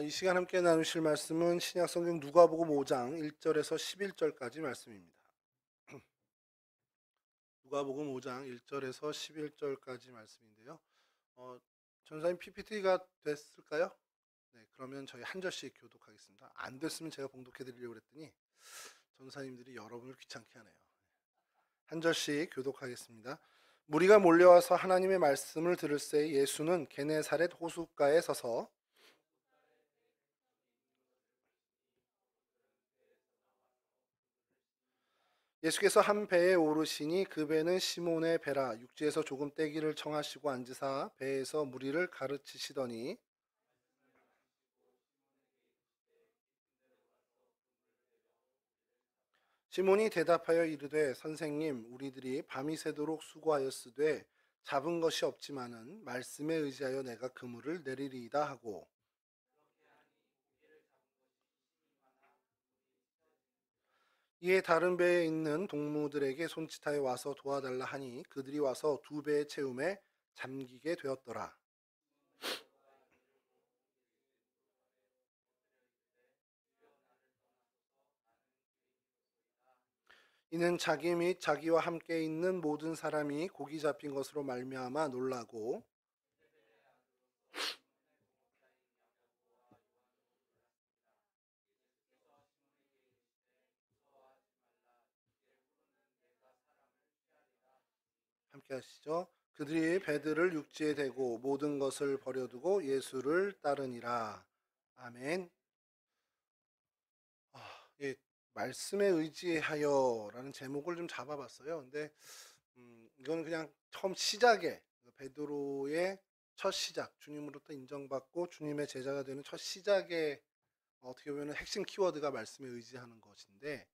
이 시간 함께 나누실 말씀은 신약성경 누가복음 5장 1절에서 11절까지 말씀입니다. 누가복음 5장 1절에서 11절까지 말씀인데요. 전사님 PPT가 됐을까요? 네, 그러면 저희 한 절씩 교독하겠습니다. 안 됐으면 제가 봉독해 드리려고 그랬더니 전사님들이 여러분을 귀찮게 하네요. 한 절씩 교독하겠습니다. 무리가 몰려와서 하나님의 말씀을 들을새 예수는 게네사렛 호숫가에 서서 예수께서 한 배에 오르시니 그 배는 시몬의 배라. 육지에서 조금 떼기를 청하시고 앉으사 배에서 무리를 가르치시더니 시몬이 대답하여 이르되 선생님 우리들이 밤이 새도록 수고하였으되 잡은 것이 없지만은 말씀에 의지하여 내가 그물을 내리리이다 하고 이에 다른 배에 있는 동무들에게 손짓하여 와서 도와달라 하니 그들이 와서 두 배의 채움에 잠기게 되었더라. 이는 자기 및 자기와 함께 있는 모든 사람이 고기 잡힌 것으로 말미암아 놀라고 함께 하시죠. 그들이 배들을 육지에 대고 모든 것을 버려두고 예수를 따르니라. 아멘. 예, 말씀에 의지하여라는 제목을 좀 잡아봤어요. 근데 이거는 그냥 처음 시작에 베드로의 첫 시작, 주님으로부터 인정받고 주님의 제자가 되는 첫 시작에 어떻게 보면 핵심 키워드가 말씀에 의지하는 것인데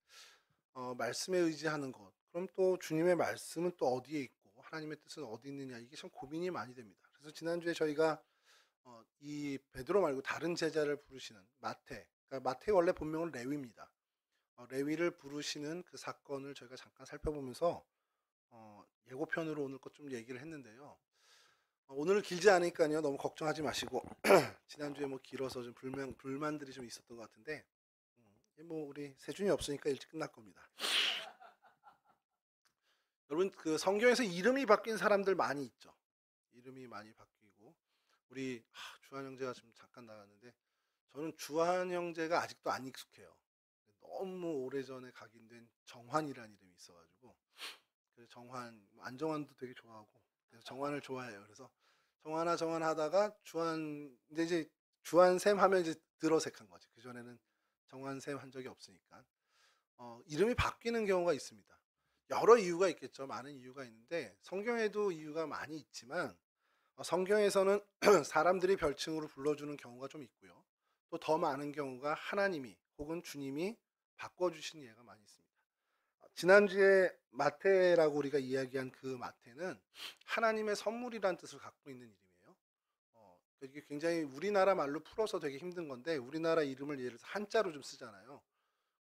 말씀에 의지하는 것. 그럼 또 주님의 말씀은 또 어디에 있고 하나님의 뜻은 어디 있느냐 이게 참 고민이 많이 됩니다. 그래서 지난주에 저희가 이 베드로 말고 다른 제자를 부르시는 마태, 그러니까 마태 원래 본명은 레위입니다. 레위를 부르시는 그 사건을 저희가 잠깐 살펴보면서 예고편으로 오늘 것 좀 얘기를 했는데요. 오늘은 길지 않으니까요 너무 걱정하지 마시고 지난주에 뭐 길어서 좀 불만들이 좀 있었던 것 같은데 뭐 우리 세준이 없으니까 일찍 끝날 겁니다. 여러분 그 성경에서 이름이 바뀐 사람들 많이 있죠. 이름이 많이 바뀌고 우리 주한 형제가 지금 잠깐 나갔는데 저는 주한 형제가 아직도 안 익숙해요. 너무 오래전에 각인된 정환이라는 이름이 있어가지고 그래서 정환 안정환도 되게 좋아하고 그래서 정환을 좋아해요. 그래서 정환 하다가 주한 이제 주한 샘 하면 이제 들어색한 거지. 그 전에는 정환 샘 한 적이 없으니까 이름이 바뀌는 경우가 있습니다. 여러 이유가 있겠죠. 많은 이유가 있는데 성경에도 이유가 많이 있지만 성경에서는 사람들이 별칭으로 불러주는 경우가 좀 있고요. 또 더 많은 경우가 하나님이 혹은 주님이 바꿔주신 예가 많이 있습니다. 지난주에 마태라고 우리가 이야기한 그 마태는 하나님의 선물이라는 뜻을 갖고 있는 이름이에요. 이게 굉장히 우리나라 말로 풀어서 되게 힘든 건데 우리나라 이름을 예를 들어서 한자로 좀 쓰잖아요.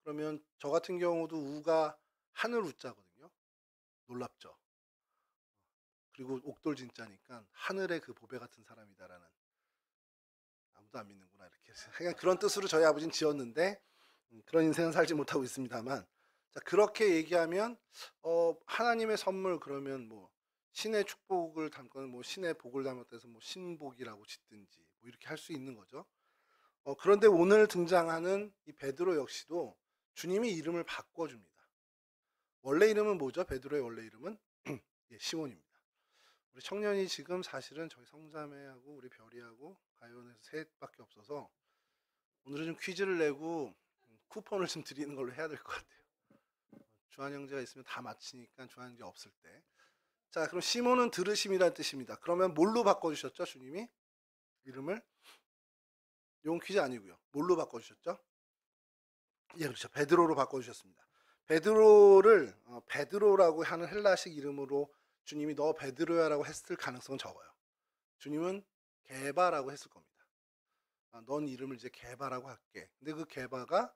그러면 저 같은 경우도 우가 하늘 우자거든요. 놀랍죠. 그리고 옥돌 진짜니까 하늘의 그 보배 같은 사람이다라는 아무도 안 믿는구나 이렇게 하여간 그런 뜻으로 저희 아버지는 지었는데 그런 인생은 살지 못하고 있습니다만 자 그렇게 얘기하면 하나님의 선물 그러면 뭐 신의 축복을 담거나 뭐 신의 복을 담았다 해서 뭐 신복이라고 짓든지 뭐 이렇게 할 수 있는 거죠. 그런데 오늘 등장하는 이 베드로 역시도 주님이 이름을 바꿔줍니다. 원래 이름은 뭐죠? 베드로의 원래 이름은 예, 시몬입니다. 우리 청년이 지금 사실은 저희 성자매하고 우리 별이하고 가요원에서 셋밖에 없어서 오늘은 좀 퀴즈를 내고 쿠폰을 좀 드리는 걸로 해야 될 것 같아요. 주한 형제가 있으면 다 맞히니까 주한 형제 없을 때. 자, 그럼 시몬은 들으심이라는 뜻입니다. 그러면 뭘로 바꿔주셨죠, 주님이? 이름을? 이건 퀴즈 아니고요. 뭘로 바꿔주셨죠? 예, 그렇죠. 베드로로 바꿔주셨습니다. 베드로를 베드로라고 하는 헬라식 이름으로 주님이 너 베드로야라고 했을 가능성은 적어요. 주님은 게바라고 했을 겁니다. 넌 이름을 이제 게바라고 할게. 근데 그 게바가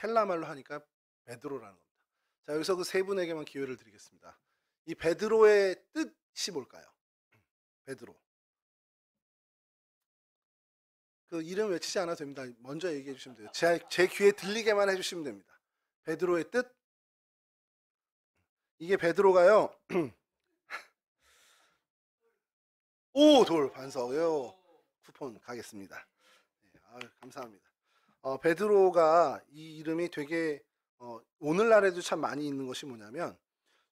헬라 말로 하니까 베드로라는 겁니다. 자, 여기서 그 세 분에게만 기회를 드리겠습니다. 이 베드로의 뜻이 뭘까요? 베드로. 그 이름 외치지 않아도 됩니다. 먼저 얘기해 주시면 돼요. 제 귀에 들리게만 해주시면 됩니다. 베드로의 뜻? 이게 베드로가요. 오, 돌 반석요. 쿠폰 가겠습니다. 네, 감사합니다. 베드로가 이 이름이 되게 오늘날에도 참 많이 있는 것이 뭐냐면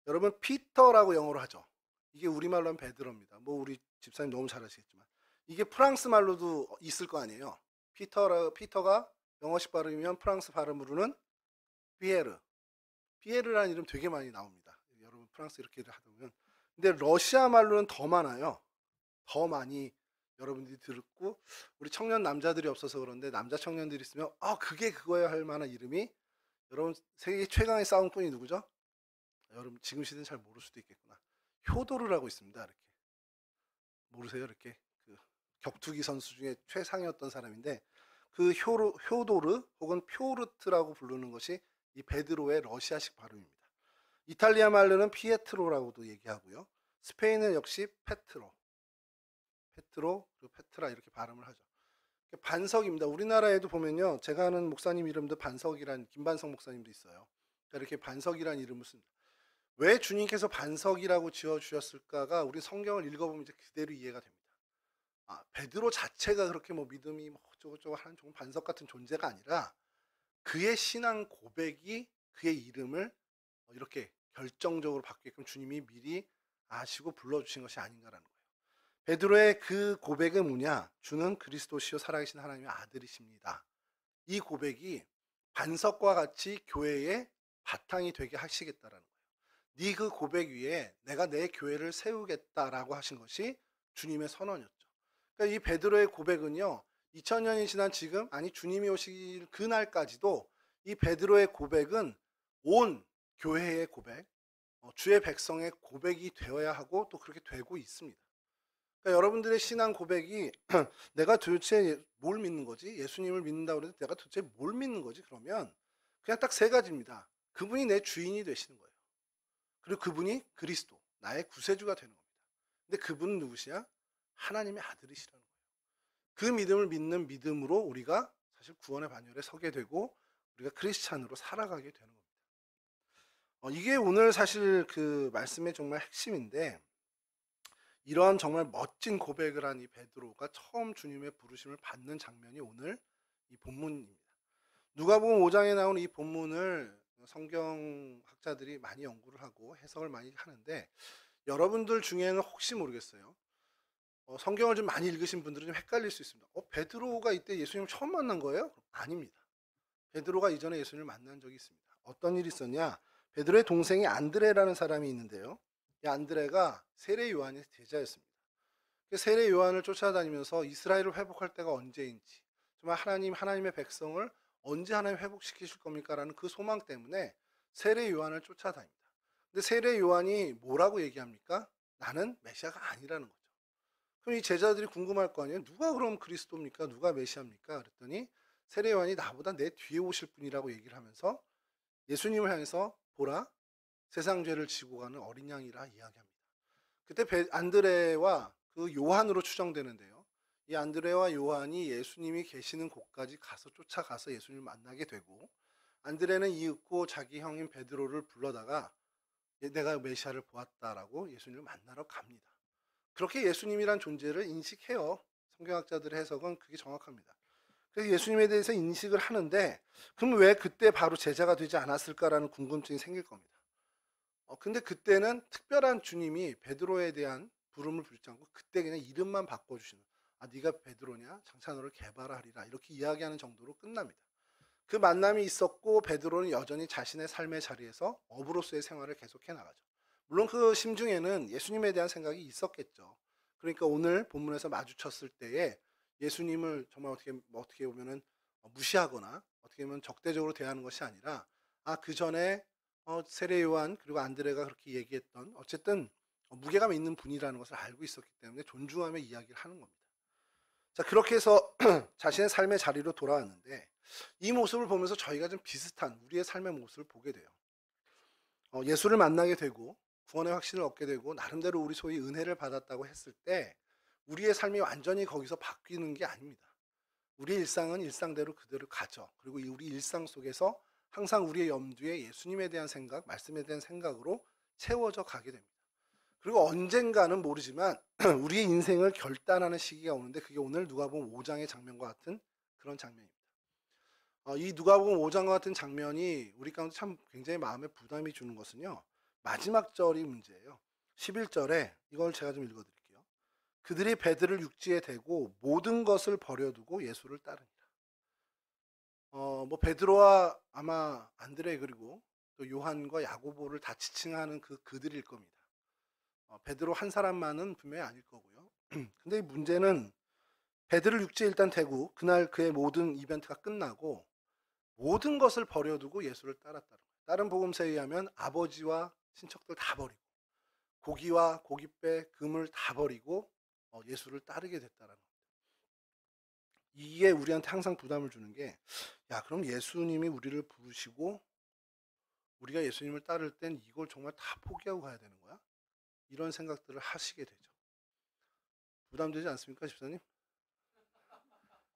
여러분 피터라고 영어로 하죠. 이게 우리말로 하면 베드로입니다. 뭐 우리 집사님 너무 잘 아시겠지만 이게 프랑스 말로도 있을 거 아니에요. 피터가 영어식 발음이면 프랑스 발음으로는 피에르. 피에르라는 이름 되게 많이 나옵니다. 여러분 프랑스 이렇게 하다 보면. 근데 러시아 말로는 더 많아요. 더 많이 여러분들이 듣고 우리 청년 남자들이 없어서 그런데 남자 청년들이 있으면 그게 그거야 할 만한 이름이 여러분 세계 최강의 싸움꾼이 누구죠? 여러분 지금 시대는 잘 모를 수도 있겠구나. 효도르라고 있습니다. 이렇게 모르세요? 이렇게 그 격투기 선수 중에 최상이었던 사람인데 그 효도르 혹은 표르트라고 부르는 것이 이 베드로의 러시아식 발음입니다. 이탈리아 말로는 피에트로라고도 얘기하고요. 스페인은 역시 페트로 그리고 페트라 이렇게 발음을 하죠. 반석입니다. 우리나라에도 보면요. 제가 아는 목사님 이름도 반석이란 김반석 목사님도 있어요. 그러니까 이렇게 반석이란 이름을 씁니다. 왜 주님께서 반석이라고 지어주셨을까가 우리 성경을 읽어보면 이제 그대로 이해가 됩니다. 베드로 자체가 그렇게 뭐 믿음이 뭐 어쩌고저쩌고 하는 좋은 반석 같은 존재가 아니라 그의 신앙 고백이 그의 이름을 이렇게 결정적으로 바뀌게끔 주님이 미리 아시고 불러주신 것이 아닌가라는 거예요. 베드로의 그 고백은 뭐냐? 주는 그리스도시요 살아계신 하나님의 아들이십니다. 이 고백이 반석과 같이 교회의 바탕이 되게 하시겠다라는 거예요. 네 그 고백 위에 내가 내 교회를 세우겠다라고 하신 것이 주님의 선언이었죠. 그러니까 이 베드로의 고백은요. 2000년이 지난 지금 주님이 오실 그날까지도 이 베드로의 고백은 온 교회의 고백, 주의 백성의 고백이 되어야 하고 또 그렇게 되고 있습니다. 그러니까 여러분들의 신앙 고백이 내가 도대체 뭘 믿는 거지? 예수님을 믿는다고 해서 내가 도대체 뭘 믿는 거지? 그러면 그냥 딱 세 가지입니다. 그분이 내 주인이 되시는 거예요. 그리고 그분이 그리스도, 나의 구세주가 되는 겁니다. 근데 그분은 누구시냐? 하나님의 아들이시라는 거예요. 그 믿음을 믿는 믿음으로 우리가 사실 구원의 반열에 서게 되고 우리가 크리스찬으로 살아가게 되는 겁니다. 이게 오늘 사실 그 말씀의 정말 핵심인데 이러한 정말 멋진 고백을 한 이 베드로가 처음 주님의 부르심을 받는 장면이 오늘 이 본문입니다. 누가복음 5장에 나오는 이 본문을 성경학자들이 많이 연구를 하고 해석을 많이 하는데 여러분들 중에는 혹시 모르겠어요. 성경을 좀 많이 읽으신 분들은 좀 헷갈릴 수 있습니다. 베드로가 이때 예수님을 처음 만난 거예요? 아닙니다. 베드로가 이전에 예수님을 만난 적이 있습니다. 어떤 일이 있었냐? 베드로의 동생이 안드레라는 사람이 있는데요. 이 안드레가 세례 요한의 제자였습니다. 세례 요한을 쫓아다니면서 이스라엘을 회복할 때가 언제인지 정말 하나님의 백성을 언제 하나님 회복시키실 겁니까? 라는 그 소망 때문에 세례 요한을 쫓아다닙니다. 근데 세례 요한이 뭐라고 얘기합니까? 나는 메시아가 아니라는 거죠. 그럼 이 제자들이 궁금할 거 아니에요? 누가 그럼 그리스도입니까? 누가 메시아입니까? 그랬더니 세례 요한이 나보다 내 뒤에 오실 분이라고 얘기를 하면서 예수님을 향해서 보라 세상 죄를 지고 가는 어린 양이라 이야기합니다. 그때 안드레와 그 요한으로 추정되는데요. 이 안드레와 요한이 예수님이 계시는 곳까지 쫓아가서 예수님을 만나게 되고 안드레는 이윽고 자기 형인 베드로를 불러다가 내가 메시아를 보았다라고 예수님을 만나러 갑니다. 그렇게 예수님이란 존재를 인식해요. 성경학자들의 해석은 그게 정확합니다. 그래서 예수님에 대해서 인식을 하는데 그럼 왜 그때 바로 제자가 되지 않았을까라는 궁금증이 생길 겁니다. 근데 그때는 특별한 주님이 베드로에 대한 부름을 부르지 않고 그때 그냥 이름만 바꿔주시는 네가 베드로냐? 장차 너를 개발하리라 이렇게 이야기하는 정도로 끝납니다. 그 만남이 있었고 베드로는 여전히 자신의 삶의 자리에서 어부로서의 생활을 계속해 나가죠. 물론 그 심중에는 예수님에 대한 생각이 있었겠죠. 그러니까 오늘 본문에서 마주쳤을 때에 예수님을 정말 어떻게 보면은 무시하거나 어떻게 보면 적대적으로 대하는 것이 아니라 그 전에 세례 요한 그리고 안드레가 그렇게 얘기했던 어쨌든 무게감 있는 분이라는 것을 알고 있었기 때문에 존중하며 이야기를 하는 겁니다. 자, 그렇게 해서 자신의 삶의 자리로 돌아왔는데 이 모습을 보면서 저희가 좀 비슷한 우리의 삶의 모습을 보게 돼요. 예수를 만나게 되고 구원의 확신을 얻게 되고 나름대로 우리 소위 은혜를 받았다고 했을 때 우리의 삶이 완전히 거기서 바뀌는 게 아닙니다. 우리의 일상은 일상대로 그대로 가죠. 그리고 우리 일상 속에서 항상 우리의 염두에 예수님에 대한 생각, 말씀에 대한 생각으로 채워져 가게 됩니다. 그리고 언젠가는 모르지만 우리의 인생을 결단하는 시기가 오는데 그게 오늘 누가복음 5장의 장면과 같은 그런 장면입니다. 이 누가복음 5장과 같은 장면이 우리 가운데 참 굉장히 마음에 부담이 주는 것은요. 마지막 절이 문제예요. 11절에 이걸 제가 좀 읽어드릴게요. 그들이 배들을 육지에 대고 모든 것을 버려두고 예수를 따르니라. 뭐 베드로와 아마 안드레 그리고 또 요한과 야고보를 다 지칭하는 그들일 겁니다. 베드로 한 사람만은 분명히 아닐 거고요. 근데 이 문제는 베드를 육지에 일단 대고 그날 그의 모든 이벤트가 끝나고 모든 것을 버려두고 예수를 따랐다는 거예요. 다른 복음서에 의하면 아버지와 친척들 다 버리고 고기와 고깃배, 금을 다 버리고 예수를 따르게 됐다는 거예요. 이게 우리한테 항상 부담을 주는 게, 야, 그럼 예수님이 우리를 부르시고 우리가 예수님을 따를 땐 이걸 정말 다 포기하고 가야 되는 거야? 이런 생각들을 하시게 되죠. 부담되지 않습니까, 집사님?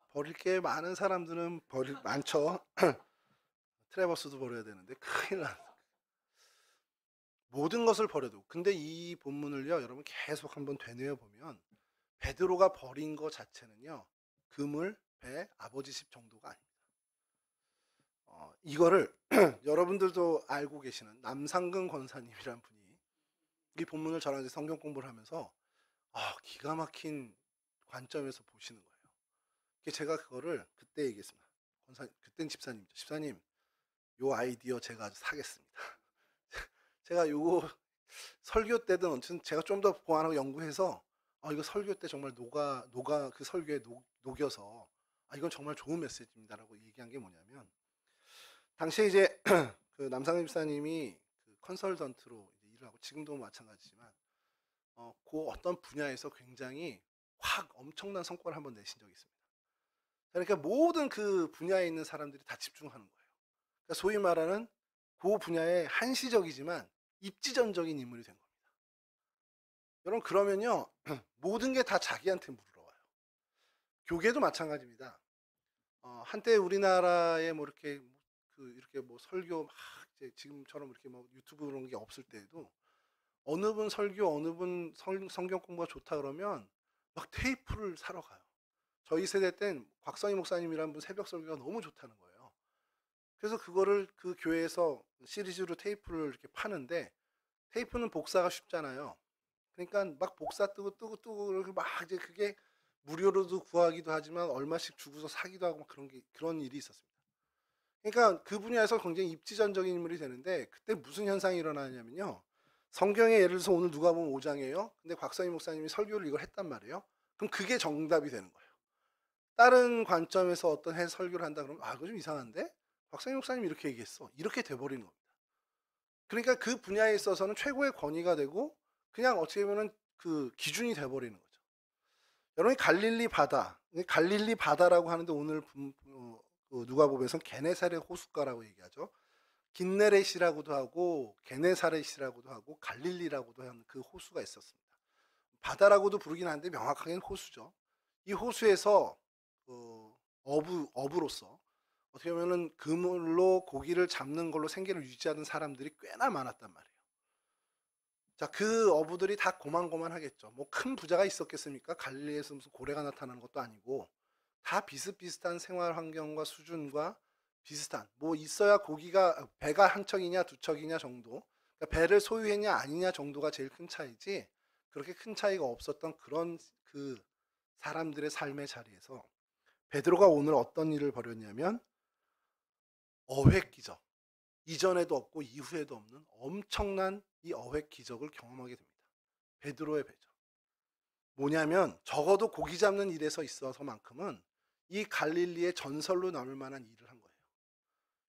버릴 게 많은 사람들은 많죠. 트래버스도 버려야 되는데 큰일 나. 모든 것을 버려도. 근데 이 본문을요, 여러분 계속 한번 되뇌어 보면 베드로가 버린 것 자체는요, 그물, 배, 아버지 집 정도가 아닙니다. 이거를 여러분들도 알고 계시는 남상근 권사님이란 분이 이 본문을 저랑 이제 성경 공부를 하면서 기가 막힌 관점에서 보시는 거예요. 제가 그거를 그때 얘기했습니다. 그땐 집사님이죠. 집사님, 요 아이디어 제가 아주 사겠습니다. 제가 요거 설교 때든 언제든 제가 좀 더 보완하고 연구해서 이거 설교 때 정말 녹아 그 설교에 녹여서 이건 정말 좋은 메시지입니다라고 얘기한 게 뭐냐면, 당시에 이제 그 남상현 집사님이 그 컨설턴트로 이제 일을 하고 지금도 마찬가지지만 그 어떤 분야에서 굉장히 확 엄청난 성과를 한번 내신 적이 있습니다. 그러니까 모든 그 분야에 있는 사람들이 다 집중하는 거예요. 그러니까 소위 말하는 그 분야의 한시적이지만 입지전적인 인물이 된 겁니다. 여러분, 그러면요 모든 게 다 자기한테 물어와요. 교계도 마찬가지입니다. 한때 우리나라에 뭐 이렇게 뭐 설교 막 이제 지금처럼 이렇게 뭐 유튜브 그런 게 없을 때에도 어느 분 설교, 어느 분 성경 공부가 좋다 그러면 막 테이프를 사러 가요. 저희 세대 땐 곽선희 목사님이라는 분 새벽 설교가 너무 좋다는 거예요. 그래서 그거를 그 교회에서 시리즈로 테이프를 이렇게 파는데, 테이프는 복사가 쉽잖아요. 그러니까 막 복사 뜨고 막 이제 그게 무료로도 구하기도 하지만 얼마씩 주고서 사기도 하고 막 그런 일이 있었습니다. 그러니까 그 분야에서 굉장히 입지전적인 인물이 되는데, 그때 무슨 현상이 일어나냐면요. 성경에 예를 들어서 오늘 누가복음 5장이에요. 근데 곽선희 목사님이 설교를 이걸 했단 말이에요. 그럼 그게 정답이 되는 거예요. 다른 관점에서 어떤 설교를 한다 그러면 그거 좀 이상한데? 곽선희 목사님이 이렇게 얘기했어. 이렇게 돼버리는 겁니다. 그러니까 그 분야에 있어서는 최고의 권위가 되고 그냥 어떻게 보면 그 기준이 돼버리는 거죠. 여러분이 갈릴리 바다라고 하는데 오늘 누가복음에서는 게네사렛 호숫가라고 얘기하죠. 긴네렛이라고도 하고 게네사렛이라고도 하고 갈릴리라고도 하는 그 호수가 있었습니다. 바다라고도 부르긴 하는데 명확하게는 호수죠. 이 호수에서 어부로서 어떻게 보면은 그물로 고기를 잡는 걸로 생계를 유지하는 사람들이 꽤나 많았단 말이에요. 자, 그 어부들이 다 고만고만하겠죠. 뭐 큰 부자가 있었겠습니까? 갈릴리에서 무슨 고래가 나타나는 것도 아니고 다 비슷비슷한 생활 환경과 수준과 비슷한, 뭐 있어야 배가 한 척이냐 두 척이냐 정도, 그러니까 배를 소유했냐 아니냐 정도가 제일 큰 차이지 그렇게 큰 차이가 없었던 그런 그 사람들의 삶의 자리에서 베드로가 오늘 어떤 일을 벌였냐면 어획 기적, 이전에도 없고 이후에도 없는 엄청난 이 어획 기적을 경험하게 됩니다. 베드로의 배죠. 뭐냐면 적어도 고기 잡는 일에서 있어서만큼은 이 갈릴리의 전설로 남을 만한 일을 한 거예요.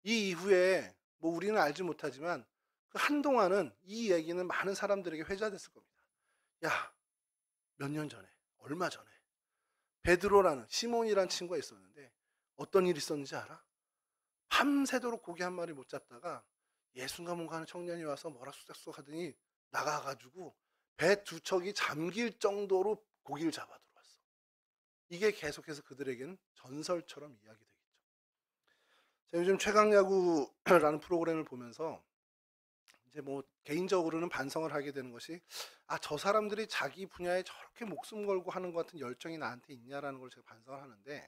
이 이후에 뭐 우리는 알지 못하지만 그 한동안은 이 얘기는 많은 사람들에게 회자됐을 겁니다. 야, 몇 년 전에, 얼마 전에 베드로라는 시몬이라는 친구가 있었는데 어떤 일이 있었는지 알아? 밤새도록 고기 한 마리 못 잡다가 예순가 뭔가 하는 청년이 와서 뭐라 쑥쑥 하더니 나가가지고 배 두 척이 잠길 정도로 고기를 잡아 들어왔어. 이게 계속해서 그들에게는 전설처럼 이야기되겠죠. 제가 요즘 최강야구라는 프로그램을 보면서 이제 뭐 개인적으로는 반성을 하게 되는 것이, 저 사람들이 자기 분야에 저렇게 목숨 걸고 하는 것 같은 열정이 나한테 있냐라는 걸 제가 반성을 하는데,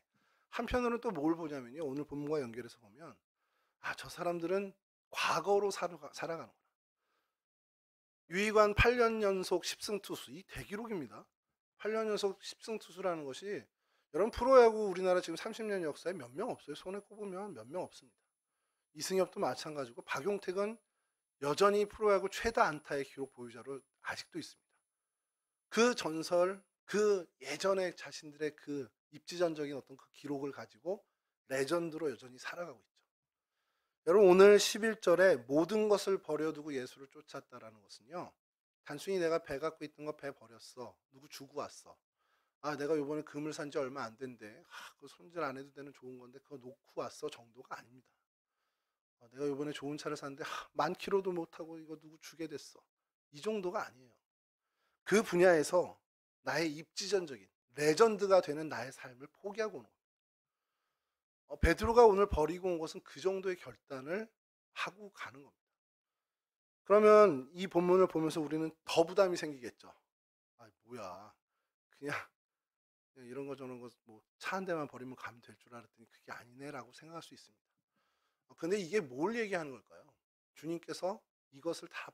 한편으로는 또 뭘 보냐면요. 오늘 본문과 연결해서 보면, 저 사람들은 과거로 살아가는구나. 유이관 8년 연속 10승 투수, 이 대기록입니다. 8년 연속 10승 투수라는 것이, 여러분 프로야구 우리나라 지금 30년 역사에 몇 명 없어요. 손에 꼽으면 몇 명 없습니다. 이승엽도 마찬가지고 박용택은 여전히 프로야구 최다 안타의 기록 보유자로 아직도 있습니다. 그 전설, 그 예전의 자신들의 그 입지전적인 어떤 그 기록을 가지고 레전드로 여전히 살아가고 있죠. 여러분 오늘 11절에 모든 것을 버려두고 예수를 쫓았다라는 것은요, 단순히 내가 배 갖고 있던 거 배 버렸어, 누구 주고 왔어, 내가 요번에 금을 산 지 얼마 안 된대, 그거 손질 안 해도 되는 좋은 건데 그거 놓고 왔어 정도가 아닙니다. 내가 요번에 좋은 차를 샀는데 10,000km도 못 타고 이거 누구 주게 됐어, 이 정도가 아니에요. 그 분야에서 나의 입지전적인 레전드가 되는 나의 삶을 포기하고 오는 거예요. 베드로가 오늘 버리고 온 것은 그 정도의 결단을 하고 가는 겁니다. 그러면 이 본문을 보면서 우리는 더 부담이 생기겠죠. 뭐야, 그냥 이런 거 저런 거 뭐 차 한 대만 버리면 가면 될 줄 알았더니 그게 아니네라고 생각할 수 있습니다. 근데 이게 뭘 얘기하는 걸까요? 주님께서 이것을 다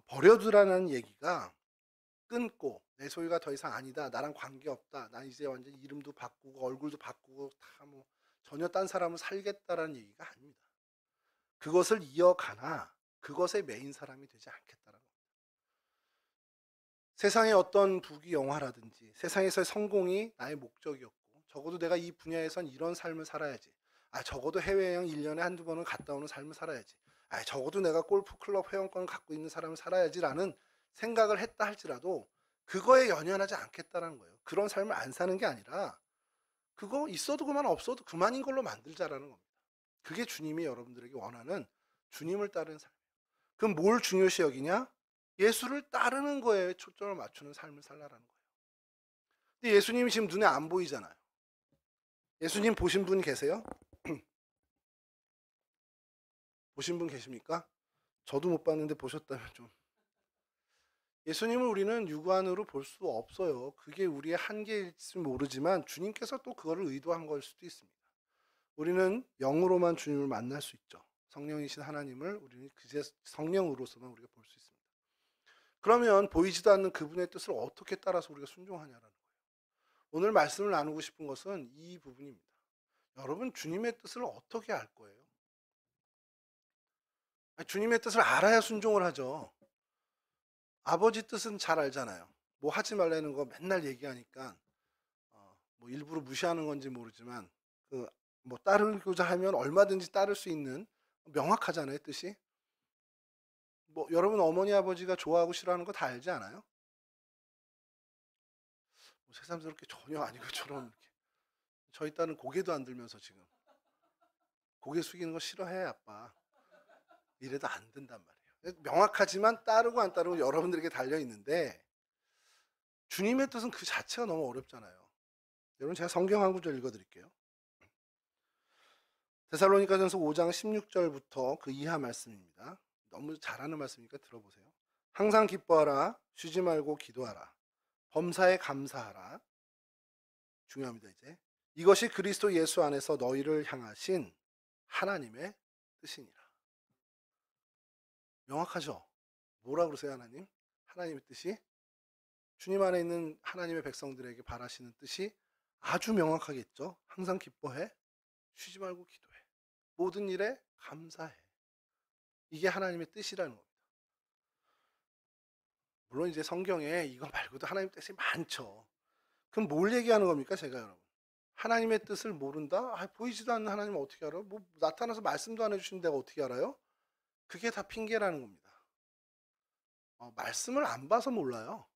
버려두라는 얘기가, 끊고 내 소유가 더 이상 아니다, 나랑 관계없다, 난 이제 완전 이름도 바꾸고 얼굴도 바꾸고 다 뭐 전혀 딴 사람을 살겠다라는 얘기가 아닙니다. 그것을 이어가나 그것의 메인 사람이 되지 않겠다라는 겁니다. 세상의 어떤 부귀영화라든지 세상에서의 성공이 나의 목적이었고, 적어도 내가 이 분야에선 이런 삶을 살아야지, 적어도 해외여행 1년에 한두 번은 갔다 오는 삶을 살아야지, 적어도 내가 골프클럽 회원권을 갖고 있는 사람을 살아야지라는 생각을 했다 할지라도 그거에 연연하지 않겠다라는 거예요. 그런 삶을 안 사는 게 아니라 그거 있어도 그만 없어도 그만인 걸로 만들자라는 겁니다. 그게 주님이 여러분들에게 원하는 주님을 따르는 삶이에요. 그럼 뭘 중요시 여기냐? 예수를 따르는 거에 초점을 맞추는 삶을 살라라는 거예요. 근데 예수님이 지금 눈에 안 보이잖아요. 예수님 보신 분 계세요? 보신 분 계십니까? 저도 못 봤는데 보셨다면 좀. 예수님을 우리는 육안으로 볼 수 없어요. 그게 우리의 한계일지 모르지만 주님께서 또 그거를 의도한 걸 수도 있습니다. 우리는 영으로만 주님을 만날 수 있죠. 성령이신 하나님을 우리는 그제 성령으로서만 우리가 볼 수 있습니다. 그러면 보이지도 않는 그분의 뜻을 어떻게 따라서 우리가 순종하냐라는 거예요. 오늘 말씀을 나누고 싶은 것은 이 부분입니다. 여러분 주님의 뜻을 어떻게 알 거예요? 주님의 뜻을 알아야 순종을 하죠. 아버지 뜻은 잘 알잖아요. 뭐 하지 말라는 거 맨날 얘기하니까 뭐 일부러 무시하는 건지 모르지만 뭐 따르고자 하면 얼마든지 따를 수 있는, 명확하잖아요 뜻이. 뭐 여러분 어머니 아버지가 좋아하고 싫어하는 거 다 알지 않아요? 뭐 새삼스럽게 전혀 아닌 것처럼 이렇게. 저희 딸은 고개도 안 들면서 지금 고개 숙이는 거 싫어해 아빠, 이래도 안 된단 말이에요. 명확하지만 따르고 안 따르고 여러분들에게 달려 있는데, 주님의 뜻은 그 자체가 너무 어렵잖아요. 여러분 제가 성경 한 구절 읽어드릴게요. 데살로니가전서 5장 16절부터 그 이하 말씀입니다. 너무 잘하는 말씀이니까 들어보세요. 항상 기뻐하라, 쉬지 말고 기도하라, 범사에 감사하라. 중요합니다. 이제 이것이 그리스도 예수 안에서 너희를 향하신 하나님의 뜻이니라. 명확하죠? 뭐라 그러세요 하나님? 하나님의 뜻이, 주님 안에 있는 하나님의 백성들에게 바라시는 뜻이 아주 명확하겠죠. 항상 기뻐해, 쉬지 말고 기도해, 모든 일에 감사해. 이게 하나님의 뜻이라는 겁니다. 물론 이제 성경에 이거 말고도 하나님의 뜻이 많죠. 그럼 뭘 얘기하는 겁니까 제가 여러분? 하나님의 뜻을 모른다? 보이지도 않는 하나님을 어떻게 알아? 뭐 나타나서 말씀도 안 해주신 데가 어떻게 알아요? 그게 다 핑계라는 겁니다. 말씀을 안 봐서 몰라요.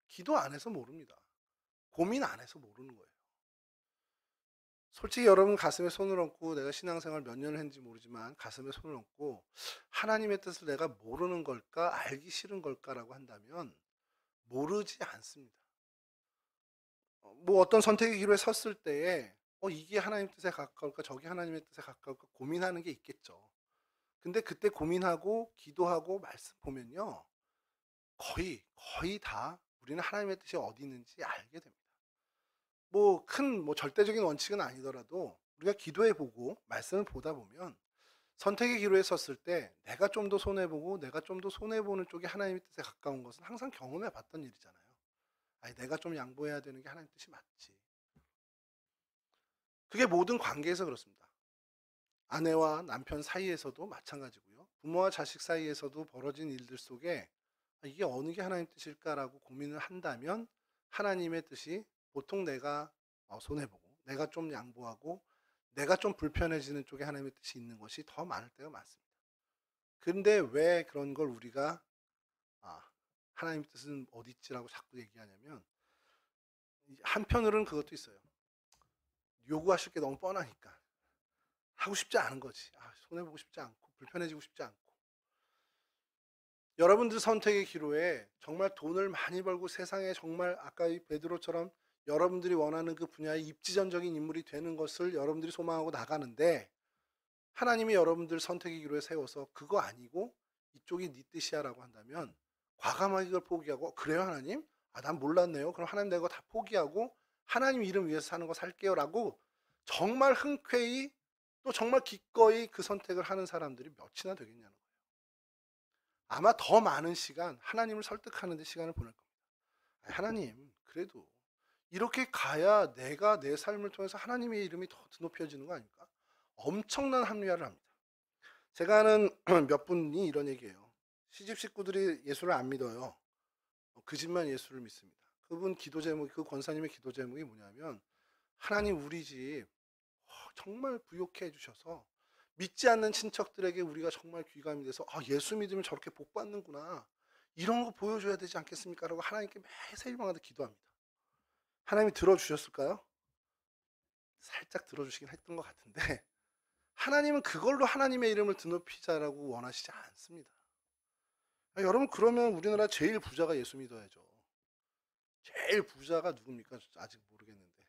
기도 안 해서 모릅니다. 고민 안 해서 모르는 거예요. 솔직히 여러분 가슴에 손을 얹고, 내가 신앙생활 몇 년을 했는지 모르지만 가슴에 손을 얹고 하나님의 뜻을 내가 모르는 걸까, 알기 싫은 걸까라고 한다면 모르지 않습니다. 뭐 어떤 선택의 기로에 섰을 때에 이게 하나님 뜻에 가까울까 저게 하나님의 뜻에 가까울까 고민하는 게 있겠죠. 근데 그때 고민하고 기도하고 말씀 보면요. 거의 다 우리는 하나님의 뜻이 어디 있는지 알게 됩니다. 뭐 큰 뭐 절대적인 원칙은 아니더라도 우리가 기도해 보고 말씀을 보다 보면 선택의 기로에 섰을 때 내가 좀 더 손해 보고 내가 좀 더 손해 보는 쪽이 하나님의 뜻에 가까운 것은 항상 경험해 봤던 일이잖아요. 아니 내가 좀 양보해야 되는 게 하나님 뜻이 맞지. 그게 모든 관계에서 그렇습니다. 아내와 남편 사이에서도 마찬가지고요. 부모와 자식 사이에서도 벌어진 일들 속에 '이게 어느 게 하나님 뜻일까?'라고 고민을 한다면 하나님의 뜻이 보통 내가 손해 보고 내가 좀 양보하고 내가 좀 불편해지는 쪽에 하나님의 뜻이 있는 것이 더 많을 때가 많습니다. 근데 왜 그런 걸 우리가 '아 하나님 뜻은 어디 있지?'라고 자꾸 얘기하냐면 한편으로는 그것도 있어요. 요구하실 게 너무 뻔하니까. 하고 싶지 않은 거지. 손해 보고 싶지 않고 불편해지고 싶지 않고. 여러분들 선택의 기로에 정말 돈을 많이 벌고 세상에 정말 아까 이 베드로처럼 여러분들이 원하는 그 분야의 입지전적인 인물이 되는 것을 여러분들이 소망하고 나가는데 하나님이 여러분들 선택의 기로에 세워서 그거 아니고 이쪽이 네 뜻이야라고 한다면 과감하게 그걸 포기하고 그래요 하나님? 난 몰랐네요. 그럼 하나님 내가 다 포기하고 하나님 이름 위해서 사는 거 살게요라고 정말 흔쾌히 또 정말 기꺼이 그 선택을 하는 사람들이 몇이나 되겠냐는 거예요. 아마 더 많은 시간 하나님을 설득하는 데 시간을 보낼 겁니다. 하나님 그래도 이렇게 가야 내가 내 삶을 통해서 하나님의 이름이 더 드높여지는 거 아닙니까? 엄청난 합리화를 합니다. 제가 아는 몇 분이 이런 얘기해요. 시집 식구들이 예수를 안 믿어요. 그 집만 예수를 믿습니다. 그분 기도 제목, 그 권사님의 기도 제목이 뭐냐면 하나님 우리 집 정말 부욕해 해주셔서 믿지 않는 친척들에게 우리가 정말 귀감이 돼서 예수 믿으면 저렇게 복 받는구나 이런 거 보여줘야 되지 않겠습니까? 라고 하나님께 매일 일방하듯 기도합니다. 하나님이 들어주셨을까요? 살짝 들어주시긴 했던 것 같은데 하나님은 그걸로 하나님의 이름을 드높이자라고 원하시지 않습니다. 여러분 그러면 우리나라 제일 부자가 예수 믿어야죠. 제일 부자가 누굽니까? 아직 모르겠는데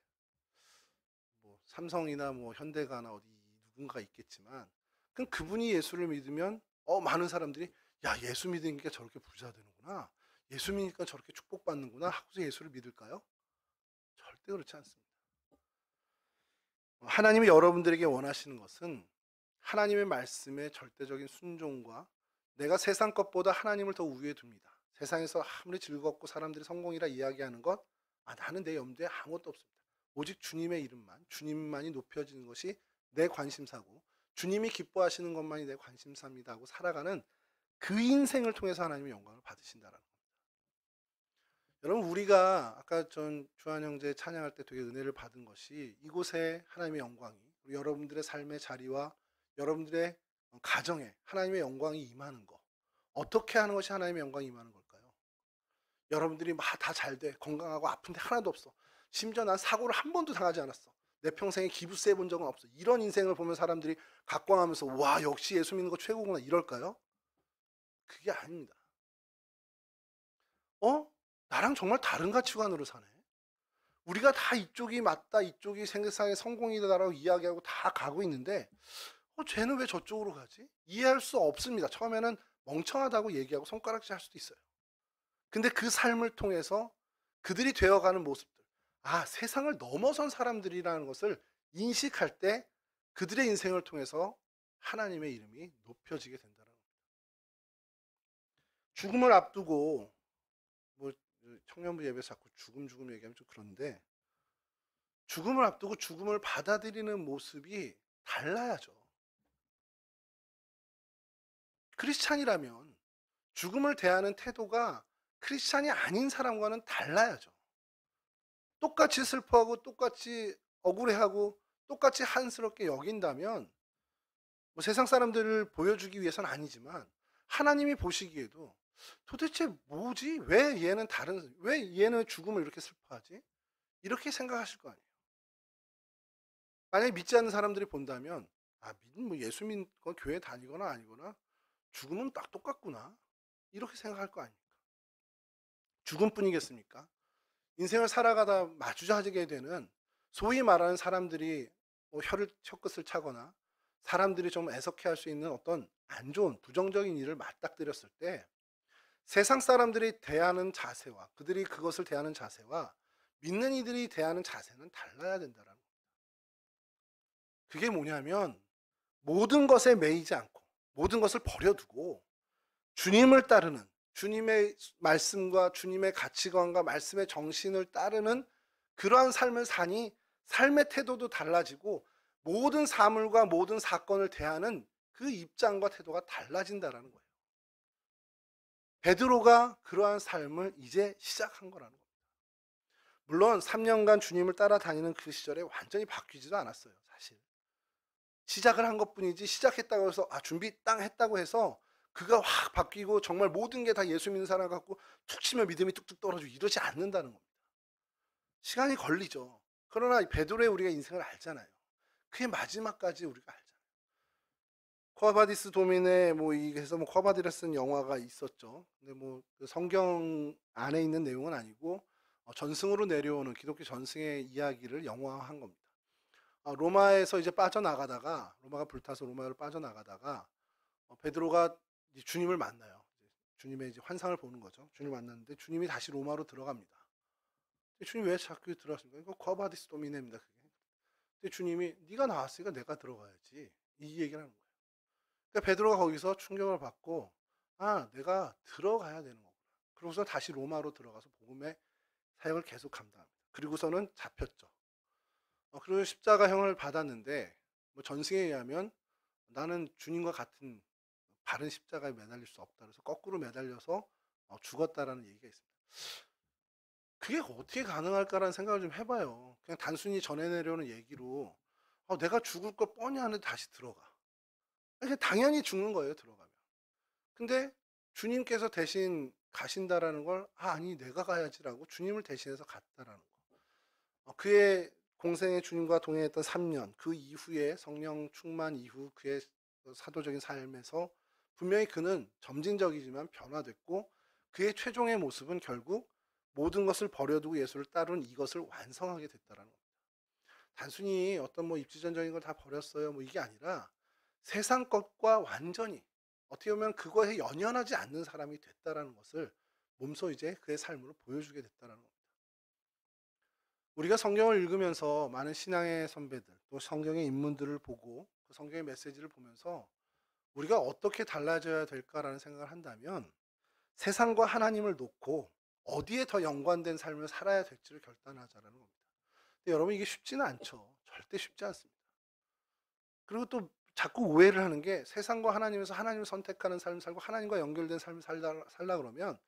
뭐 삼성이나 뭐 현대가나 어디 누군가 있겠지만 그럼 그분이 예수를 믿으면 많은 사람들이 야 예수 믿으니까 저렇게 부자 되는구나. 예수 믿으니까 저렇게 축복받는구나 하고서 예수를 믿을까요? 절대 그렇지 않습니다. 하나님이 여러분들에게 원하시는 것은 하나님의 말씀에 절대적인 순종과 내가 세상 것보다 하나님을 더 우위에 둡니다. 세상에서 아무리 즐겁고 사람들이 성공이라 이야기하는 것, 나는 내 염두에 아무것도 없습니다. 오직 주님의 이름만, 주님만이 높여지는 것이 내 관심사고 주님이 기뻐하시는 것만이 내 관심사입니다 하고 살아가는 그 인생을 통해서 하나님의 영광을 받으신다라는 겁니다. 여러분 우리가 아까 전 주한 형제 찬양할 때 되게 은혜를 받은 것이 이곳에 하나님의 영광이 여러분들의 삶의 자리와 여러분들의 가정에 하나님의 영광이 임하는 거. 어떻게 하는 것이 하나님의 영광이 임하는 걸까요? 여러분들이 막 다 잘 돼. 건강하고 아픈데 하나도 없어. 심지어 난 사고를 한 번도 당하지 않았어. 내 평생에 기부세 본 적은 없어. 이런 인생을 보면 사람들이 각광하면서 와 역시 예수 믿는 거 최고구나 이럴까요? 그게 아닙니다. 나랑 정말 다른 가치관으로 사네. 우리가 다 이쪽이 맞다, 이쪽이 세상의 성공이다라고 이야기하고 다 가고 있는데 쟤는 왜 저쪽으로 가지? 이해할 수 없습니다. 처음에는 멍청하다고 얘기하고 손가락질 할 수도 있어요. 근데 그 삶을 통해서 그들이 되어가는 모습들, 세상을 넘어선 사람들이라는 것을 인식할 때 그들의 인생을 통해서 하나님의 이름이 높여지게 된다는 겁니다. 죽음을 앞두고 뭐 청년부 예배에서 자꾸 죽음 얘기하면 좀 그런데 죽음을 앞두고 죽음을 받아들이는 모습이 달라야죠. 크리스찬이라면 죽음을 대하는 태도가 크리스찬이 아닌 사람과는 달라야죠. 똑같이 슬퍼하고 똑같이 억울해하고 똑같이 한스럽게 여긴다면 뭐 세상 사람들을 보여주기 위해서는 아니지만 하나님이 보시기에도 도대체 뭐지? 왜 얘는 죽음을 이렇게 슬퍼하지? 이렇게 생각하실 거 아니에요. 만약에 믿지 않는 사람들이 본다면 뭐 예수 믿고 교회 다니거나 아니거나 죽음은 딱 똑같구나. 이렇게 생각할 거 아닙니까? 죽음뿐이겠습니까? 인생을 살아가다 마주하게 되는 소위 말하는 사람들이 뭐 혀끝을 차거나 사람들이 좀 애석해할 수 있는 어떤 안 좋은 부정적인 일을 맞닥뜨렸을 때 세상 사람들이 대하는 자세와 그들이 그것을 대하는 자세와 믿는 이들이 대하는 자세는 달라야 된다라는 거예요. 그게 뭐냐면 모든 것에 매이지 않고 모든 것을 버려두고 주님을 따르는 주님의 말씀과 주님의 가치관과 말씀의 정신을 따르는 그러한 삶을 사니 삶의 태도도 달라지고 모든 사물과 모든 사건을 대하는 그 입장과 태도가 달라진다라는 거예요. 베드로가 그러한 삶을 이제 시작한 거라는 겁니다. 물론 3년간 주님을 따라다니는 그 시절에 완전히 바뀌지도 않았어요, 사실. 시작을 한 것뿐이지 시작했다고 해서 준비 땅 했다고 해서 그가 확 바뀌고 정말 모든 게 다 예수 믿는 사람 같고 툭 치면 믿음이 뚝뚝 떨어지고 이러지 않는다는 겁니다. 시간이 걸리죠. 그러나 베드로의 우리가 인생을 알잖아요. 그의 마지막까지 우리가 알잖아요. 코아바디스 도민의 해서 코아바디라스는 영화가 있었죠. 근데 그 성경 안에 있는 내용은 아니고 전승으로 내려오는 기독교 전승의 이야기를 영화화한 겁니다. 로마에서 이제 빠져나가다가 로마가 불타서 로마로 빠져나가다가 베드로가 이제 주님을 만나요. 주님의 이제 환상을 보는 거죠. 주님을 만났는데 주님이 다시 로마로 들어갑니다. 주님 왜 자꾸 들어갔습니까? 이거 코아바디스 도미네입니다. 그게. 근데 주님이 네가 나왔으니까 내가 들어가야지. 이 얘기를 하는 거예요. 그러니까 베드로가 거기서 충격을 받고 내가 들어가야 되는 거구나. 그러고서 다시 로마로 들어가서 복음의 사역을 계속 감당합니다. 그리고서는 잡혔죠. 그리고 십자가형을 받았는데 전승에 의하면 나는 주님과 같은 바른 십자가에 매달릴 수 없다. 그래서 거꾸로 매달려서 죽었다라는 얘기가 있습니다. 그게 어떻게 가능할까라는 생각을 좀 해봐요. 그냥 단순히 전해 내려오는 얘기로 내가 죽을 거 뻔히 아는데 다시 들어가. 그냥 당연히 죽는 거예요, 들어가면. 근데 주님께서 대신 가신다라는 걸 아니 내가 가야지라고 주님을 대신해서 갔다라는 거. 그의 공생의 주님과 동행했던 3년 그 이후에 성령 충만 이후 그의 사도적인 삶에서 분명히 그는 점진적이지만 변화됐고 그의 최종의 모습은 결국 모든 것을 버려두고 예수를 따른 이것을 완성하게 됐다라는 겁니다. 단순히 어떤 입지전적인 걸 다 버렸어요 이게 아니라 세상 것과 완전히 어떻게 보면 그거에 연연하지 않는 사람이 됐다라는 것을 몸소 이제 그의 삶으로 보여주게 됐다라는 겁니다. 우리가 성경을 읽으면서 많은 신앙의 선배들 또 성경의 인문들을 보고 그 성경의 메시지를 보면서 우리가 어떻게 달라져야 될까라는 생각을 한다면 세상과 하나님을 놓고 어디에 더 연관된 삶을 살아야 될지를 결단하자라는 겁니다. 근데 여러분 이게 쉽지는 않죠. 절대 쉽지 않습니다. 그리고 또 자꾸 오해를 하는 게 세상과 하나님에서 하나님을 선택하는 삶을 살고 하나님과 연결된 삶을 살라 그러면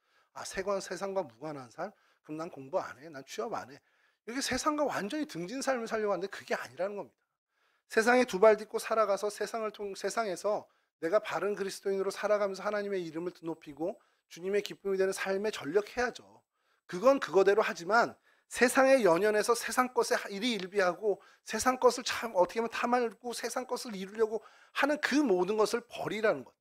세상과 무관한 삶? 그럼 난 공부 안 해. 난 취업 안 해. 이렇게 세상과 완전히 등진 삶을 살려고 하는데 그게 아니라는 겁니다. 세상에 두 발 딛고 살아가서 세상에서 내가 바른 그리스도인으로 살아가면서 하나님의 이름을 높이고 주님의 기쁨이 되는 삶에 전력해야죠. 그건 그거대로 하지만 세상에 연연해서 세상 것에 일희일비하고 세상 것을 참 어떻게 보면 탐하고 세상 것을 이루려고 하는 그 모든 것을 버리라는 것.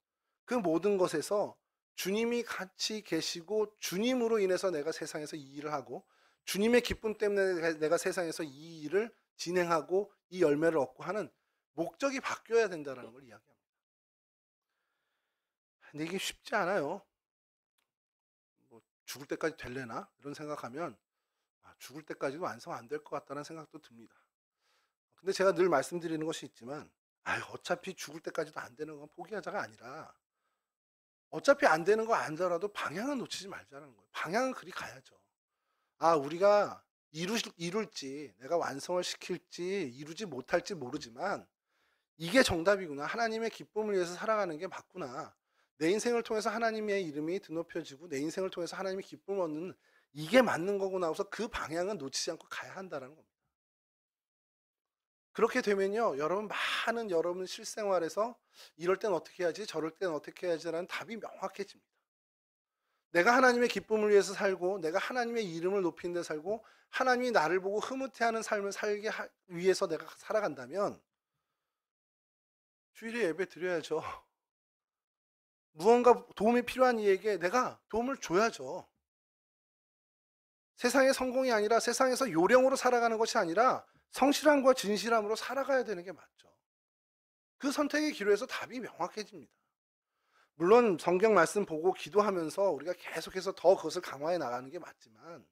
그 모든 것에서 주님이 같이 계시고 주님으로 인해서 내가 세상에서 이 일을 하고 주님의 기쁨 때문에 내가 세상에서 이 일을 진행하고 이 열매를 얻고 하는 목적이 바뀌어야 된다는 걸 이야기합니다. 근데 이게 쉽지 않아요. 죽을 때까지 될래나? 이런 생각하면 죽을 때까지도 완성 안 될 것 같다는 생각도 듭니다. 근데 제가 늘 말씀드리는 것이 있지만 어차피 죽을 때까지도 안 되는 건 포기하자가 아니라 어차피 안 되는 거 알더라도 방향은 놓치지 말자는 거예요. 방향은 그리 가야죠. 우리가 이룰지 내가 완성을 시킬지 이루지 못할지 모르지만 이게 정답이구나. 하나님의 기쁨을 위해서 살아가는 게 맞구나. 내 인생을 통해서 하나님의 이름이 드높여지고 내 인생을 통해서 하나님의 기쁨을 얻는 이게 맞는 거구나 하고서 그 방향은 놓치지 않고 가야 한다는 겁니다. 그렇게 되면요. 여러분 실생활에서 이럴 땐 어떻게 해야지 저럴 땐 어떻게 해야지라는 답이 명확해집니다. 내가 하나님의 기쁨을 위해서 살고 내가 하나님의 이름을 높이는 데 살고 하나님이 나를 보고 흐뭇해하는 삶을 살게 위해서 내가 살아간다면 주일에 예배 드려야죠. 무언가 도움이 필요한 이에게 내가 도움을 줘야죠. 세상의 성공이 아니라 세상에서 요령으로 살아가는 것이 아니라 성실함과 진실함으로 살아가야 되는 게 맞죠. 그 선택의 기로에서 답이 명확해집니다. 물론 성경 말씀 보고 기도하면서 우리가 계속해서 더 그것을 강화해 나가는 게 맞지만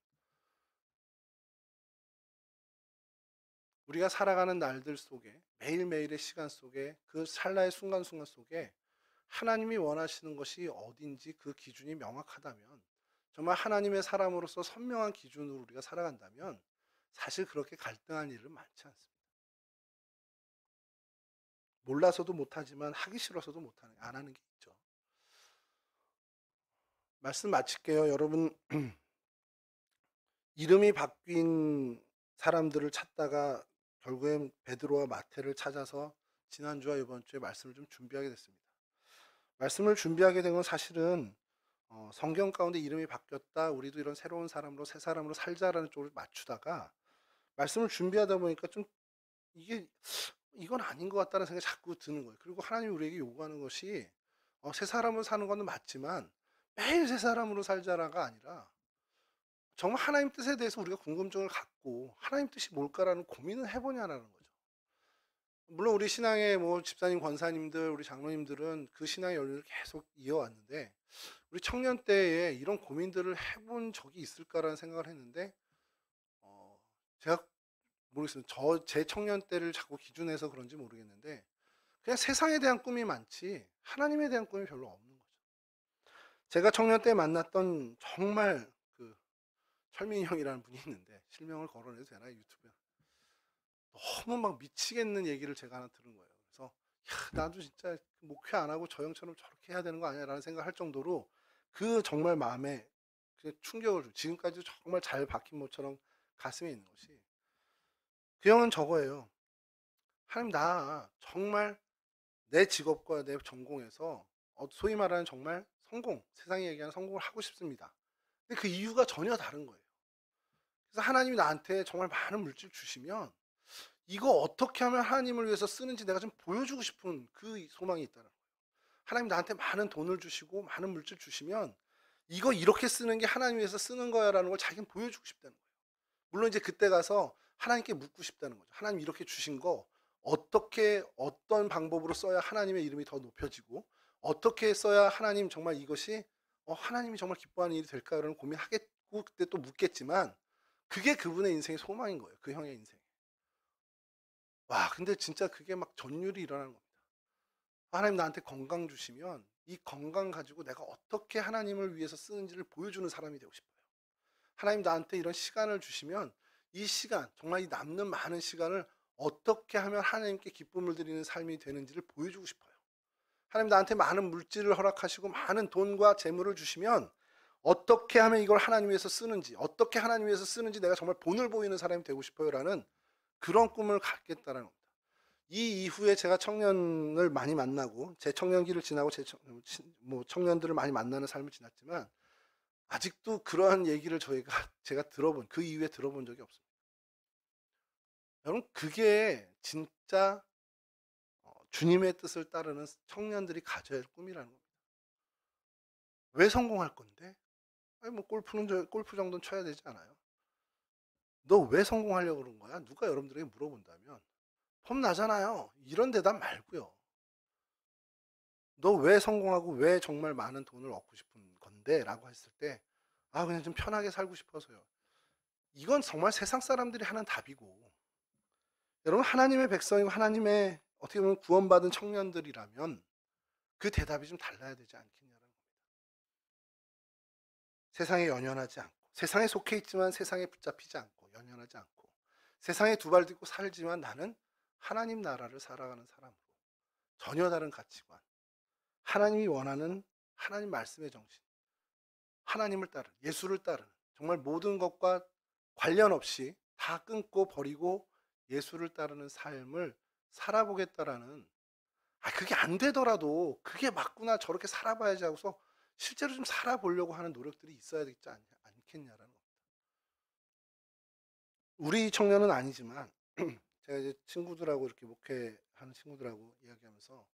우리가 살아가는 날들 속에 매일매일의 시간 속에 그 찰나의 순간순간 속에 하나님이 원하시는 것이 어딘지 그 기준이 명확하다면 정말 하나님의 사람으로서 선명한 기준으로 우리가 살아간다면 사실 그렇게 갈등한 일은 많지 않습니다. 몰라서도 못하지만 하기 싫어서도 못하는 안 하는 게 있죠. 말씀 마칠게요. 여러분 이름이 바뀐 사람들을 찾다가 결국엔 베드로와 마태를 찾아서 지난주와 이번 주에 말씀을 좀 준비하게 됐습니다. 말씀을 준비하게 된 건 사실은 성경 가운데 이름이 바뀌었다. 우리도 이런 새로운 사람으로 새 사람으로 살자라는 쪽을 맞추다가 말씀을 준비하다 보니까 좀 이게 이건 아닌 것 같다는 생각이 자꾸 드는 거예요. 그리고 하나님이 우리에게 요구하는 것이 새 사람으로 사는 건 맞지만 매일 새 사람으로 살자라가 아니라 정말 하나님 뜻에 대해서 우리가 궁금증을 갖고 하나님 뜻이 뭘까라는 고민을 해보냐라는 거죠. 물론 우리 신앙의 뭐 집사님, 권사님들, 우리 장로님들은 그 신앙의 연륜을 계속 이어왔는데 우리 청년 때에 이런 고민들을 해본 적이 있을까라는 생각을 했는데 제가 모르겠습니다. 제 청년 때를 자꾸 기준해서 그런지 모르겠는데 그냥 세상에 대한 꿈이 많지 하나님에 대한 꿈이 별로 없는 거죠. 제가 청년 때 만났던 정말 그 철민이 형이라는 분이 있는데 실명을 거론해도 되나요? 유튜브에. 너무 막 미치겠는 얘기를 제가 하나 들은 거예요. 그래서 야, 나도 진짜 목회 안 하고 저 형처럼 저렇게 해야 되는 거 아니야? 라는 생각을 할 정도로 그 정말 마음에 충격을 주고 지금까지도 정말 잘 박힌 모처럼 가슴에 있는 것이 그 형은 저거예요. 하나님 나 정말 내 직업과 내 전공에서 소위 말하는 정말 성공, 세상이 얘기하는 성공을 하고 싶습니다. 근데 그 이유가 전혀 다른 거예요. 그래서 하나님이 나한테 정말 많은 물질 주시면 이거 어떻게 하면 하나님을 위해서 쓰는지 내가 좀 보여주고 싶은 그 소망이 있다는 거예요. 하나님 나한테 많은 돈을 주시고 많은 물질 주시면 이거 이렇게 쓰는 게 하나님 위해서 쓰는 거야라는 걸 자기는 보여주고 싶다는 거예요. 물론 이제 그때 가서 하나님께 묻고 싶다는 거죠. 하나님 이렇게 주신 거 어떻게 어떤 방법으로 써야 하나님의 이름이 더 높여지고 어떻게 써야 하나님 정말 이것이 하나님이 정말 기뻐하는 일이 될까라는 고민하겠고 그때 또 묻겠지만 그게 그분의 인생의 소망인 거예요. 그 형의 인생. 와, 근데 진짜 그게 막 전율이 일어나는 겁니다. 하나님 나한테 건강 주시면 이 건강 가지고 내가 어떻게 하나님을 위해서 쓰는지를 보여주는 사람이 되고 싶어요. 하나님 나한테 이런 시간을 주시면 이 시간, 정말 이 남는 많은 시간을 어떻게 하면 하나님께 기쁨을 드리는 삶이 되는지를 보여주고 싶어요. 하나님 나한테 많은 물질을 허락하시고 많은 돈과 재물을 주시면 어떻게 하면 이걸 하나님 위해서 쓰는지, 어떻게 하나님 위해서 쓰는지 내가 정말 본을 보이는 사람이 되고 싶어요라는 그런 꿈을 갖겠다는 겁니다. 이 이후에 제가 청년을 많이 만나고 제 청년기를 지나고 청년들을 많이 만나는 삶을 지났지만 아직도 그러한 얘기를 제가 들어본 그 이후에 들어본 적이 없습니다. 여러분 그게 진짜 주님의 뜻을 따르는 청년들이 가져야 할 꿈이라는 겁니다. 왜 성공할 건데? 아니 뭐 골프 정도는 쳐야 되지 않아요? 너 왜 성공하려고 그런 거야? 누가 여러분들에게 물어본다면 폼 나잖아요. 이런 대답 말고요. 너 왜 성공하고 왜 정말 많은 돈을 얻고 싶은 건데? 라고 했을 때 그냥 좀 편하게 살고 싶어서요. 이건 정말 세상 사람들이 하는 답이고 여러분 하나님의 백성이고 하나님의 어떻게 보면 구원받은 청년들이라면 그 대답이 좀 달라야 되지 않겠냐는 겁니다. 세상에 연연하지 않고 세상에 속해 있지만 세상에 붙잡히지 않고 연연하지 않고 세상에 두 발 딛고 살지만 나는 하나님 나라를 살아가는 사람으로 전혀 다른 가치관 하나님이 원하는 하나님 말씀의 정신 하나님을 따르는 예수를 따르는 정말 모든 것과 관련 없이 다 끊고 버리고 예수를 따르는 삶을 살아보겠다라는 그게 안 되더라도 그게 맞구나 저렇게 살아봐야지 하고서 실제로 좀 살아보려고 하는 노력들이 있어야 되지 않겠냐라는 겁니다. 우리 청년은 아니지만 제가 이제 친구들하고 이렇게 목회하는 친구들하고 이야기하면서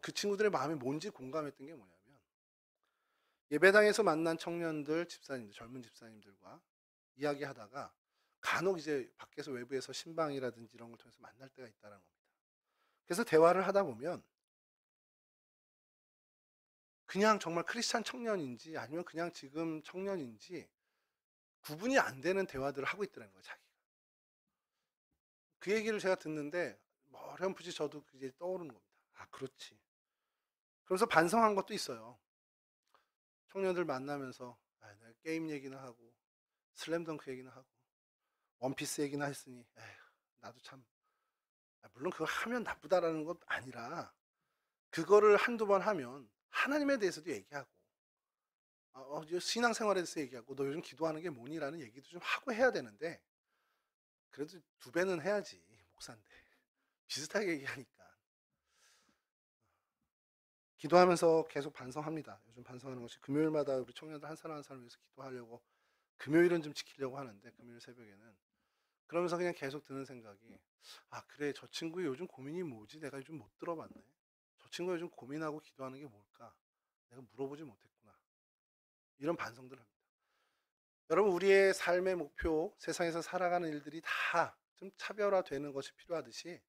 그 친구들의 마음이 뭔지 공감했던 게 뭐냐면 예배당에서 만난 청년들, 집사님들, 젊은 집사님들과 이야기하다가 간혹 이제 밖에서 외부에서 신방이라든지 이런 걸 통해서 만날 때가 있다는 겁니다. 그래서 대화를 하다 보면 그냥 정말 크리스찬 청년인지 아니면 그냥 지금 청년인지 구분이 안 되는 대화들을 하고 있더라는 거예요, 자기가. 그 얘기를 제가 듣는데 어렴풋이 저도 그게 떠오르는 겁니다. 아, 그렇지. 그러면서 반성한 것도 있어요. 청년들 만나면서 내가 게임 얘기나 하고 슬램덩크 얘기나 하고 원피스 얘기나 했으니 에휴, 나도 참 물론 그걸 하면 나쁘다라는 것 아니라 그거를 한두 번 하면 하나님에 대해서도 얘기하고 신앙생활에 대해서 얘기하고 너 요즘 기도하는 게 뭐니라는 얘기도 좀 하고 해야 되는데 그래도 두 배는 해야지 목사인데 비슷하게 얘기하니까 기도하면서 계속 반성합니다. 요즘 반성하는 것이 금요일마다 우리 청년들 한 사람 한 사람 위해서 기도하려고 금요일은 좀 지키려고 하는데 금요일 새벽에는 그러면서 그냥 계속 드는 생각이 아 그래 저 친구 요즘 고민이 뭐지 내가 요즘 못 들어봤네. 저 친구가 요즘 고민하고 기도하는 게 뭘까 내가 물어보지 못했구나 이런 반성들을 합니다. 여러분 우리의 삶의 목표 세상에서 살아가는 일들이 다 좀 차별화되는 것이 필요하듯이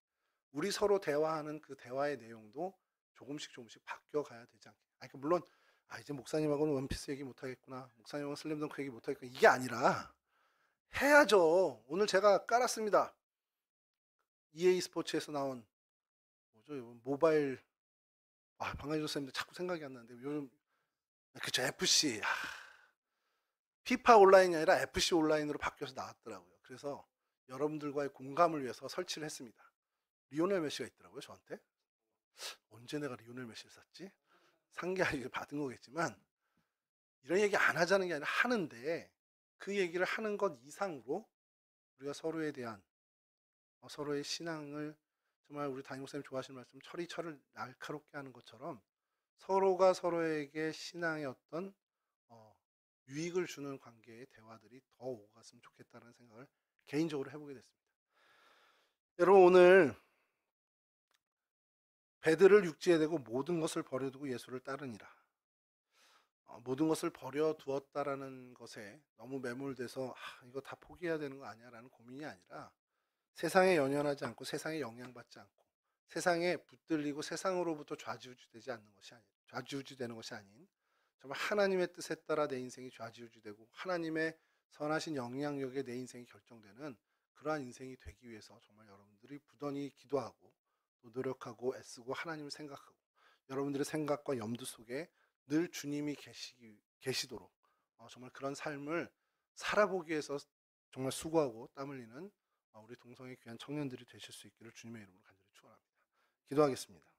우리 서로 대화하는 그 대화의 내용도 조금씩 조금씩 바뀌어 가야 되지 않겠냐. 그러니까 물론 이제 목사님하고는 원피스 얘기 못 하겠구나. 목사님하고는 슬램덩크 얘기 못 하겠구나. 이게 아니라 해야죠. 오늘 제가 깔았습니다. EA 스포츠에서 나온 뭐죠? 모바일 방금 전에 자꾸 생각이 안 나는데 요즘 그쵸 FC 피파 온라인이 아니라 FC 온라인으로 바뀌어서 나왔더라고요. 그래서 여러분들과의 공감을 위해서 설치를 했습니다. 리오넬 메시가 있더라고요, 저한테. 언제 내가 리오넬 메시를 샀지? 산 게 아니고 받은 거겠지만 이런 얘기 안 하자는 게 아니라 하는데 그 얘기를 하는 것 이상으로 우리가 서로에 대한 서로의 신앙을 정말 우리 담임 목사님 좋아하시는 말씀 철을 날카롭게 하는 것처럼 서로가 서로에게 신앙의 어떤 유익을 주는 관계의 대화들이 더 오고 갔으면 좋겠다는 생각을 개인적으로 해보게 됐습니다. 여러분 오늘 배들을 육지에 대고 모든 것을 버려두고 예수를 따르니라. 모든 것을 버려두었다라는 것에 너무 매몰돼서 이거 다 포기해야 되는 거 아니야라는 고민이 아니라 세상에 연연하지 않고 세상에 영향받지 않고 세상에 붙들리고 세상으로부터 좌지우지되는 것이 아닌 정말 하나님의 뜻에 따라 내 인생이 좌지우지되고 하나님의 선하신 영향력에 내 인생이 결정되는 그러한 인생이 되기 위해서 정말 여러분들이 부단히 기도하고 또 노력하고 애쓰고 하나님을 생각하고 여러분들의 생각과 염두 속에 늘 주님이 계시도록 정말 그런 삶을 살아보기 위해서 정말 수고하고 땀 흘리는 우리 동성의 귀한 청년들이 되실 수 있기를 주님의 이름으로 간절히 축원합니다. 기도하겠습니다.